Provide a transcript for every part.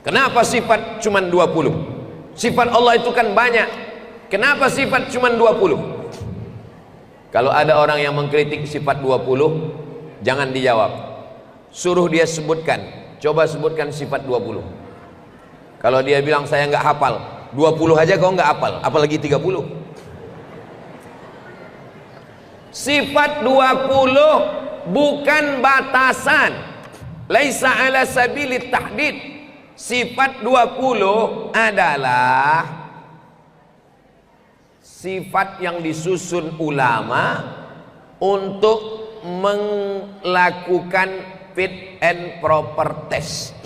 Kenapa sifat cuma 20? Sifat Allah itu kan banyak. Kenapa sifat cuma 20? Kalau ada orang yang mengkritik sifat 20, jangan dijawab. Suruh dia sebutkan. Coba sebutkan sifat 20. Kalau dia bilang saya nggak hafal, 20 aja kau nggak hafal, apalagi 30. Sifat 20 bukan batasan. Laisa ala sabilit tahdid. Sifat 20 adalah sifat yang disusun ulama untuk melakukan fit and proper test.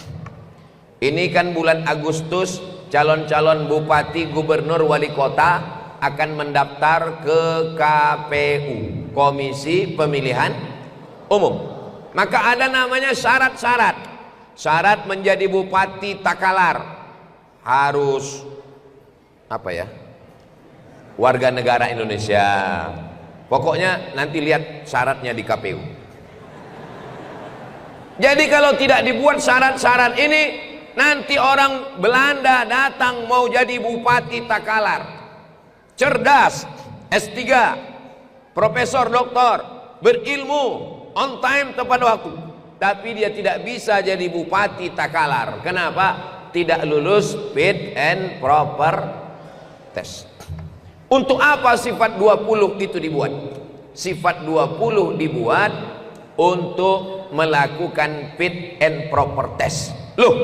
Ini kan bulan Agustus, calon-calon bupati, gubernur, wali kota akan mendaftar ke KPU, Komisi Pemilihan Umum. Maka ada namanya syarat-syarat. Syarat menjadi bupati Takalar harus apa ya? Warga negara Indonesia. Pokoknya nanti lihat syaratnya di KPU. Jadi kalau tidak dibuat syarat-syarat ini, nanti orang Belanda datang mau jadi bupati Takalar, cerdas, S3, profesor, doktor, berilmu, on time, tepat waktu, tapi dia tidak bisa jadi bupati Takalar. Kenapa? Tidak lulus fit and proper test. Untuk apa sifat 20 itu dibuat? Sifat 20 dibuat untuk melakukan fit and proper test. Loh,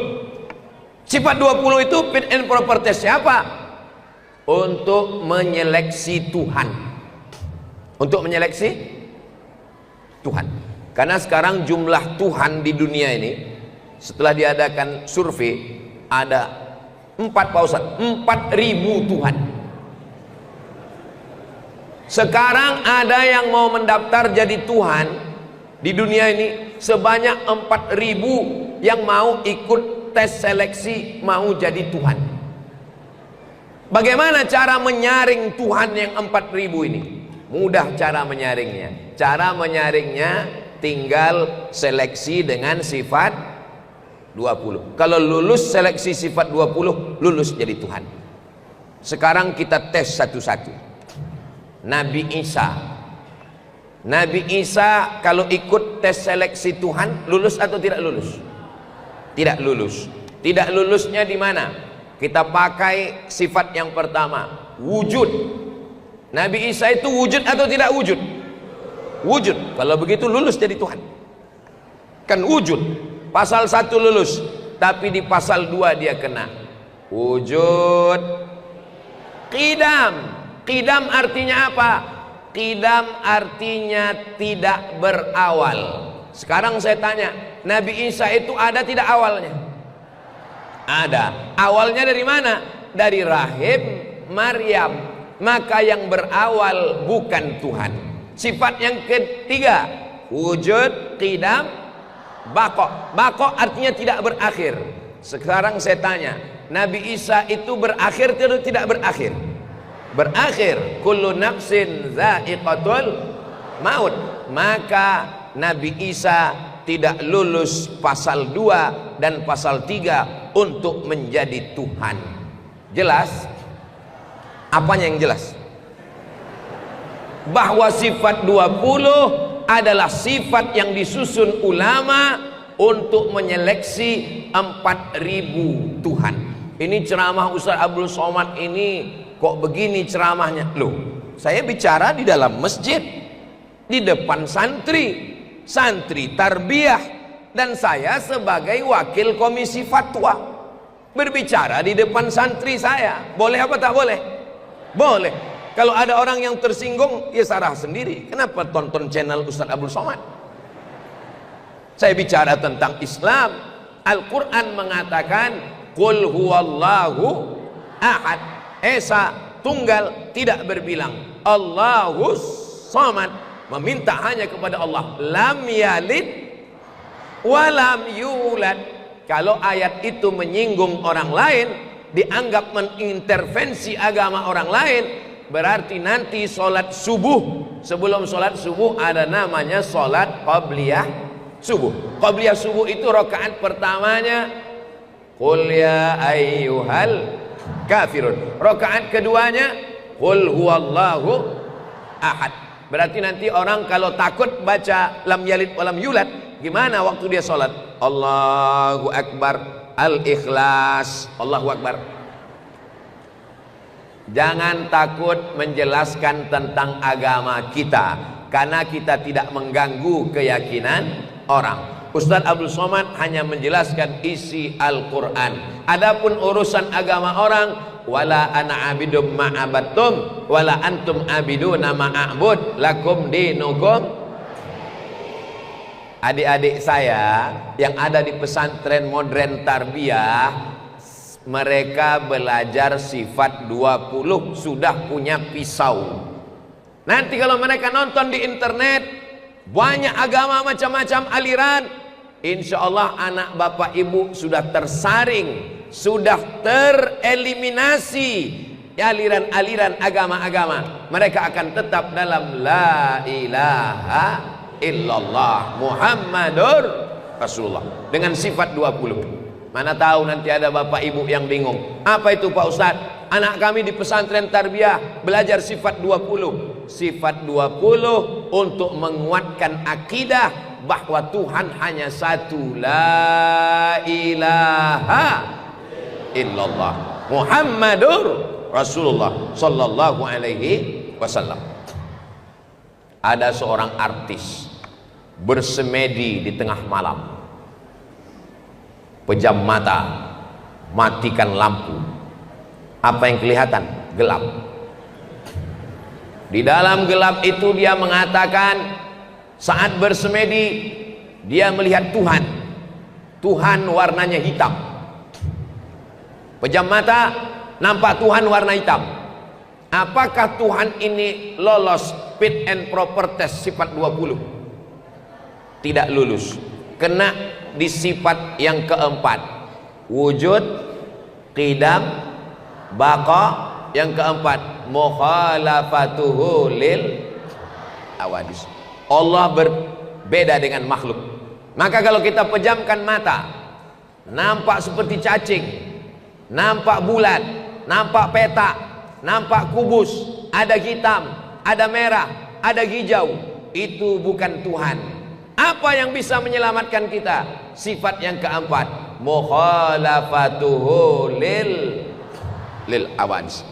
sifat 20 itu fit and proper test siapa? Untuk menyeleksi Tuhan. Untuk menyeleksi Tuhan. Karena sekarang jumlah Tuhan di dunia ini setelah diadakan survei ada 4.000 Tuhan. Sekarang ada yang mau mendaftar jadi Tuhan di dunia ini sebanyak 4.000 yang mau ikut tes seleksi mau jadi Tuhan. Bagaimana cara menyaring Tuhan yang 4.000 ini? Mudah cara menyaringnya. Cara menyaringnya tinggal seleksi dengan sifat 20. Kalau lulus seleksi sifat 20, lulus jadi Tuhan. Sekarang kita tes satu-satu. Nabi Isa. Nabi Isa kalau ikut tes seleksi Tuhan, lulus atau tidak lulus? Tidak lulus. Tidak lulusnya di mana? Kita pakai sifat yang pertama, wujud. Nabi Isa itu wujud atau tidak wujud? Wujud. Kalau begitu lulus jadi Tuhan. Kan wujud. Pasal 1 lulus, tapi di pasal 2 dia kena wujud qidam. Qidam artinya apa? Qidam artinya tidak berawal. Sekarang saya tanya, Nabi Isa itu ada tidak awalnya? Ada. Awalnya dari mana? Dari rahim Maryam. Maka yang berawal bukan Tuhan. Sifat yang ketiga, wujud, qidam, baqo. Baqo artinya tidak berakhir. Sekarang saya tanya, Nabi Isa itu berakhir atau tidak berakhir? Berakhir. Kullu nafsin dha'iqatul maut. Maka Nabi Isa tidak lulus pasal 2 dan pasal 3 untuk menjadi Tuhan. Jelas? Apanya yang jelas? Bahwa sifat 20 adalah sifat yang disusun ulama untuk menyeleksi 4.000 Tuhan. Ini ceramah Ustaz Abdul Somad ini kok begini ceramahnya? Loh, saya bicara di dalam masjid, di depan santri, santri tarbiyah, dan saya sebagai wakil komisi fatwa berbicara di depan santri saya. Boleh apa tak boleh? Boleh. Kalau ada orang yang tersinggung, ya sarah sendiri. Kenapa tonton channel Ustaz Abdul Somad? Saya bicara tentang Islam. Al-Quran mengatakan Qul huwallahu ahad. Esa tunggal, tidak berbilang. Allahus samad, meminta hanya kepada Allah. Lam yalid walam yulad. Kalau ayat itu menyinggung orang lain, dianggap mengintervensi agama orang lain, berarti nanti sholat subuh, sebelum sholat subuh ada namanya sholat qabliyah subuh. Qabliyah subuh itu rakaat pertamanya qul ya ayyuhal kafirun. Rakaat keduanya qul huwallahu ahad. Berarti nanti orang kalau takut baca lam yalid walam yulad, gimana waktu dia sholat? Allahu akbar, al-ikhlas, Allahu akbar. Jangan takut menjelaskan tentang agama kita, karena kita tidak mengganggu keyakinan orang. Ustadz Abdul Somad hanya menjelaskan isi Al-Quran. Adapun urusan agama orang, wala ana abidum ma'abattum wala antum abiduna ma'abud lakum dinukum. Adik-adik saya yang ada di pesantren modern tarbiyah, mereka belajar sifat 20, sudah punya pisau. Nanti kalau mereka nonton di internet banyak agama macam-macam aliran, insya Allah anak bapak ibu sudah tersaring, sudah tereliminasi aliran-aliran agama-agama. Mereka akan tetap dalam la ilaha illallah Muhammadur Rasulullah dengan sifat 20. Mana tahu nanti ada bapak ibu yang bingung, apa itu Pak Ustadz? Anak kami di pesantren tarbiyah belajar sifat 20. Sifat 20 untuk menguatkan akidah bahwa Tuhan hanya satu, la ilaha illallah Muhammadur Rasulullah sallallahu alaihi wasallam. Ada seorang artis bersemedi di tengah malam, pejam mata, matikan lampu. Apa yang kelihatan? Gelap. Di dalam gelap itu dia mengatakan, saat bersemedi dia melihat Tuhan. Tuhan warnanya hitam. Pejam mata, nampak Tuhan warna hitam. Apakah Tuhan ini lolos fit and proper test sifat 20? Tidak lulus. Kena di sifat yang keempat, wujud, qidam, baqa. Yang keempat, mukhalafatuhu lil awadis. Allah berbeda dengan makhluk. Maka kalau kita pejamkan mata, nampak seperti cacing, nampak bulat, nampak petak, nampak kubus, ada hitam, ada merah, ada hijau, itu bukan Tuhan. Apa yang bisa menyelamatkan kita? Sifat yang keempat, mukhalafatuhu lil awadis.